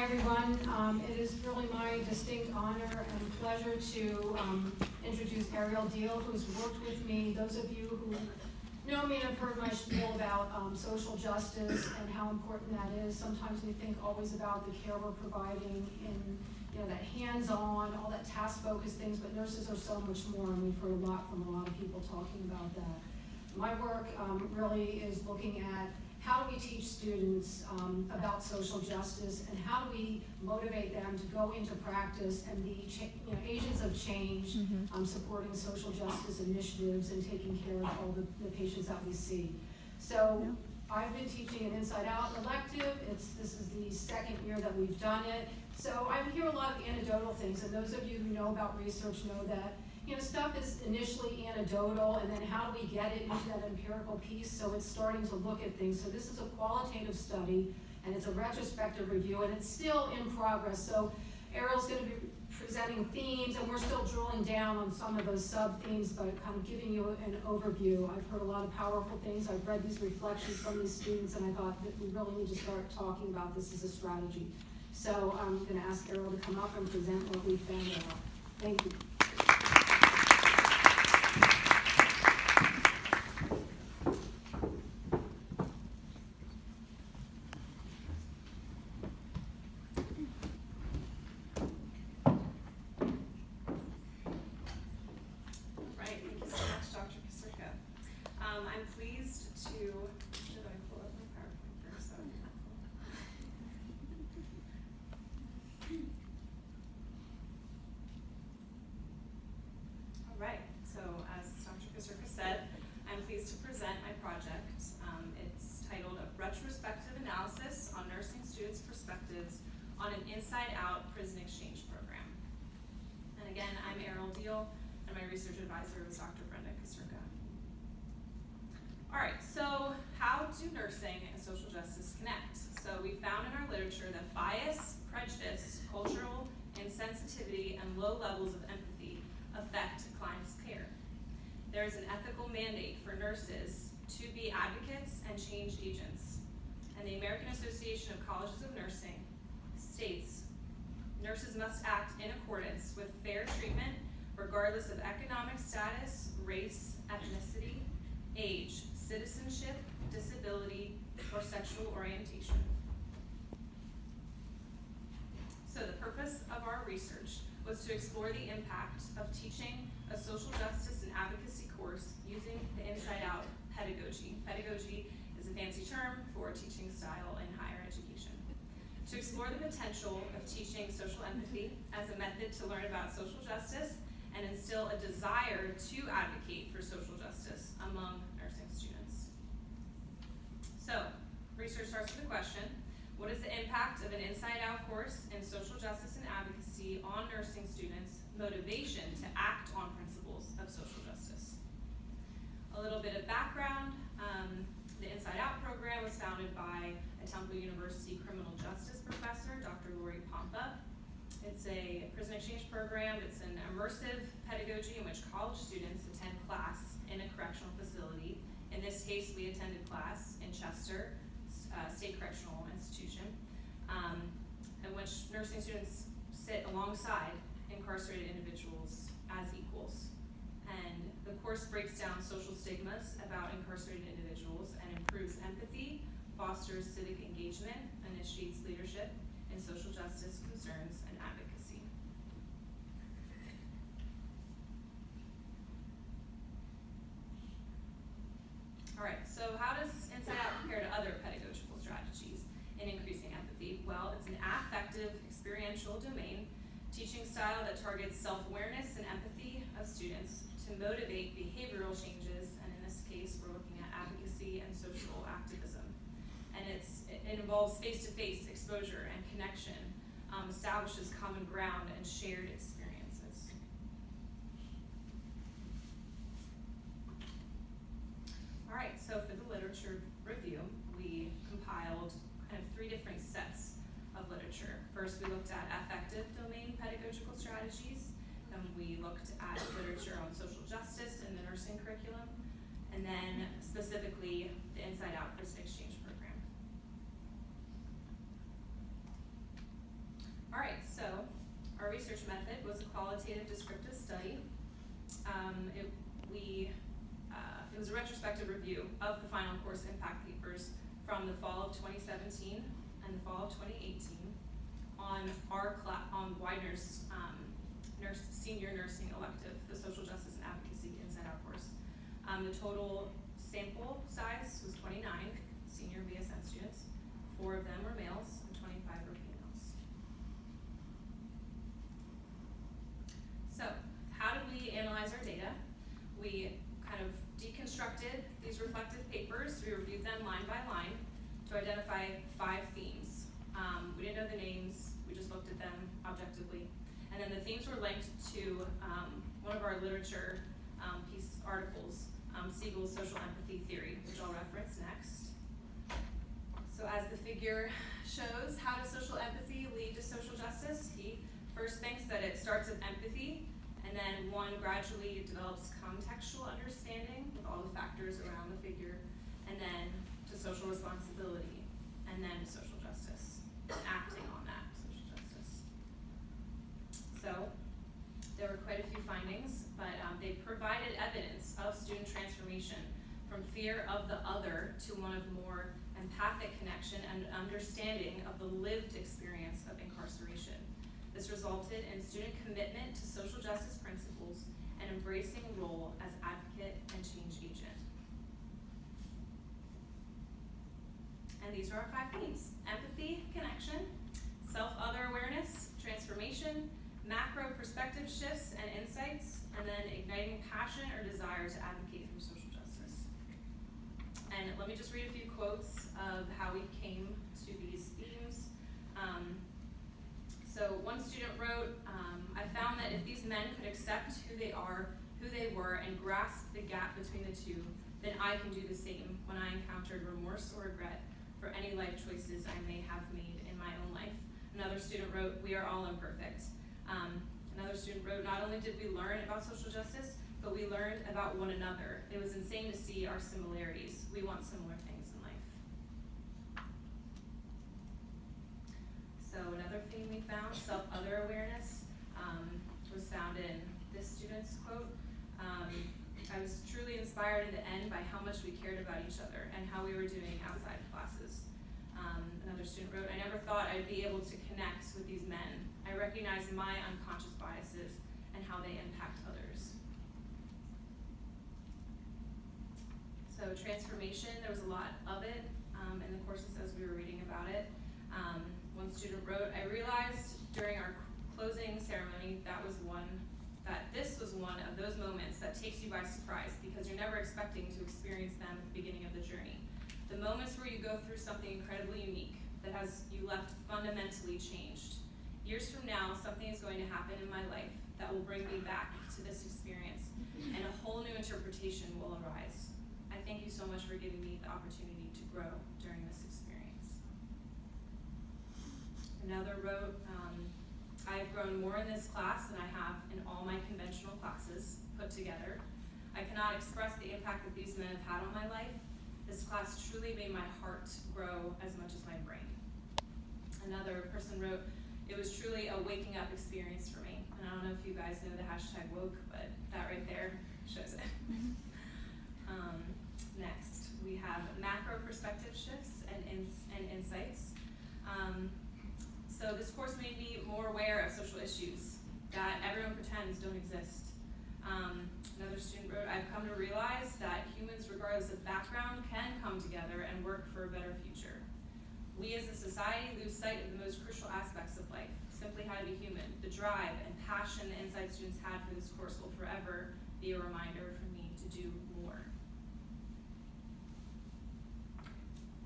everyone. It is really my distinct honor and pleasure to introduce Ariel Diehl, who's worked with me. Those of you who know me have heard my spiel about social justice and how important that is. Sometimes we think always about the care we're providing in that hands-on, all that task-focused things, but nurses are so much more, and we've heard a lot from a lot of people talking about that. My work really is looking at how do we teach students about social justice, and how do we motivate them to go into practice and be agents of change, supporting social justice initiatives and taking care of all the patients that we see. So I've been teaching an Inside Out elective. This is the second year that we've done it. So I hear a lot of anecdotal things, and those of you who know about research know that stuff is initially anecdotal, and then how do we get it into that empirical piece? So it's starting to look at things. So this is a qualitative study, and it's a retrospective review, and it's still in progress. So Ariel's going to be presenting themes, and we're still drilling down on some of those sub-themes, but kind of giving you an overview. I've heard a lot of powerful things. I've read these reflections from these students, and I thought that we really need to start talking about this as a strategy. So I'm going to ask Ariel to come up and present what we found out. Thank you. Retrospective analysis on nursing students' perspectives on an inside-out prison exchange program. And again, I'm Ariel Diehl, and my research advisor is Dr. Brenda Kasurka. All right, so how do nursing and social justice connect? So we found in our literature that bias, prejudice, cultural insensitivity, and low levels of empathy affect clients' care. There is an ethical mandate for nurses to be advocates and change agents. And the American Association of Colleges of Nursing states, nurses must act in accordance with fair treatment regardless of economic status, race, ethnicity, age, citizenship, disability, or sexual orientation. So the purpose of our research was to explore the impact of teaching a social justice and advocacy course using the Inside Out pedagogy. Pedagogy is a fancy term for teaching style in higher education. To explore the potential of teaching social empathy as a method to learn about social justice and instill a desire to advocate for social justice among nursing students. So, research starts with a question: what is the impact of an Inside Out course in social justice and advocacy on nursing students' motivation to act on principles of social justice? A little bit of background. The Inside Out program was founded by a Temple University criminal justice professor, Dr. Lori Pompa. It's a prison exchange program. It's an immersive pedagogy in which college students attend class in a correctional facility. In this case, we attended class in Chester State Correctional Institution, in which nursing students sit alongside incarcerated individuals as equals. And the course breaks down social stigmas about incarcerated individuals and improves empathy, fosters civic engagement, initiates leadership in social justice concerns and advocacy. All right, so how does Inside Out compare to other pedagogical strategies in increasing empathy? Well, it's an affective, experiential domain teaching style that targets self-awareness and empathy of students to motivate behavioral changes, and in this case, we're looking at advocacy and social activism. And it involves face-to-face exposure and connection, establishes common ground and shared experiences. All right, so for the literature review, we compiled kind of three different sets of literature. First, we looked at affective domain pedagogical strategies. Then we looked at literature on social justice in the nursing curriculum, and then specifically the Inside Out prison exchange program. Alright, so our research method was a qualitative descriptive study. It was a retrospective review of the final course impact papers from the fall of 2017 and the fall of 2018 on Widener's senior nursing elective, the social justice and advocacy inside out course. The total sample size was 29 senior BSN students. 4 of them were males and 25 were females. So, how did we analyze our data? We kind of deconstructed these reflective papers. We reviewed them line by line to identify 5 themes. We didn't know the names, we just looked at them objectively. And then the themes were linked to one of our literature piece articles, Siegel's social empathy theory, which I'll reference next. So as the figure shows, how does social empathy lead to social justice? He first thinks that it starts with empathy, and then one gradually develops contextual understanding with all the factors around the figure, and then to social responsibility, and then to social justice, acting on that social justice. So there were quite a few findings, but they provided evidence of student transformation from fear of the other to one of more empathic connection and understanding of the lived experience of incarceration. This resulted in student commitment to social justice principles and embracing role as advocate and change agent. And these are our 5 themes: empathy, connection, self-other awareness, transformation, macro perspective shifts and insights, and then igniting passion or desire to advocate for social justice. And let me just read a few quotes of how we came to these themes. So one student wrote, I found that if these men could accept who they were, and grasp the gap between the two, then I can do the same when I encountered remorse or regret for any life choices I may have made in my own life. Another student wrote, we are all imperfect. Another student wrote, not only did we learn about social justice, but we learned about one another. It was insane to see our similarities. We want similar things in life. So another thing we found, self-other awareness, was found in this student's quote. I was truly inspired in the end by how much we cared about each other and how we were doing outside of classes. Another student wrote, I never thought I'd be able to connect with these men. I recognize my unconscious biases and how they impact others. So transformation, there was a lot of it in the courses as we were reading about it. One student wrote, I realized during our closing ceremony that this was one of those moments that takes you by surprise because you're never expecting to experience them at the beginning of the journey. The moments where you go through something incredibly unique that has you left fundamentally changed. Years from now, something is going to happen in my life that will bring me back to this experience, and a whole new interpretation will arise. I thank you so much for giving me the opportunity to grow during this experience. Another wrote, I have grown more in this class than I have in all my conventional classes put together. I cannot express the impact that these men have had on my life. This class truly made my heart grow as much as my brain. Another person wrote, it was truly a waking up experience for me. And I don't know if you guys know the hashtag woke, but that right there shows it. Next, we have macro perspective shifts and insights. So this course made me more aware of social issues that everyone pretends don't exist. Another student wrote, I've come to realize that humans, regardless of background, can come together and work for a better future. We as a society lose sight of the most crucial aspects of life, simply how to be human. The drive and passion the Insight students had for this course will forever be a reminder for me to do more.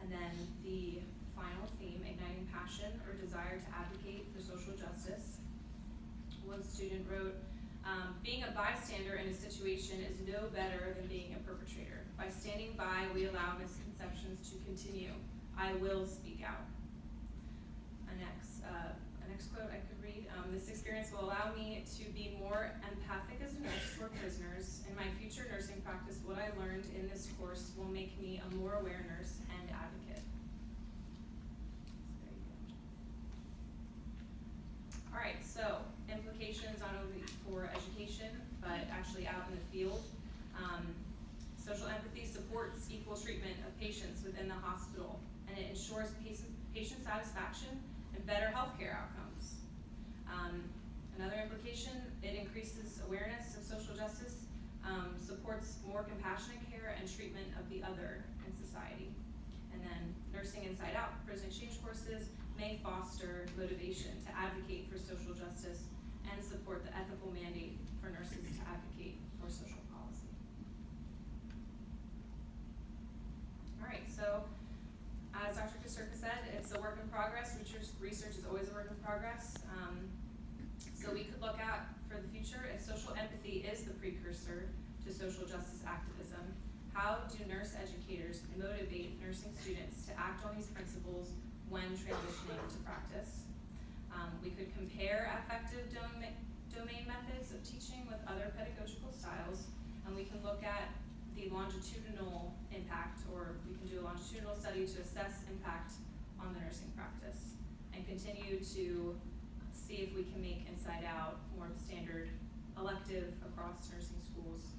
And then the final theme, igniting passion or desire to advocate for social justice. One student wrote, being a bystander in a situation is no better than being a perpetrator. By standing by, we allow misconceptions to continue. I will speak out. A next quote I could read. This experience will allow me to be more empathic as a nurse for prisoners. In my future nursing practice, what I learned in this course will make me a more aware nurse and advocate. Alright, so implications not only for education, but actually out in the field. Social empathy supports equal treatment of patients within the hospital, and it ensures patient satisfaction and better healthcare outcomes. Another implication, it increases awareness of social justice, supports more compassionate care and treatment of the other in society. And then nursing inside out, prison exchange courses may foster motivation to advocate for social justice and support the ethical mandate for nurses to advocate for social policy. Alright, so as Dr. Kasurka said, it's a work in progress. Research is always a work in progress. So we could look at, for the future, if social empathy is the precursor to social justice activism, how do nurse educators motivate nursing students to act on these principles when transitioning to practice? We could compare affective domain methods of teaching with other pedagogical styles, and we can look at the longitudinal impact, or we can do a longitudinal study to assess impact on the nursing practice, and continue to see if we can make Inside Out more of a standard elective across nursing schools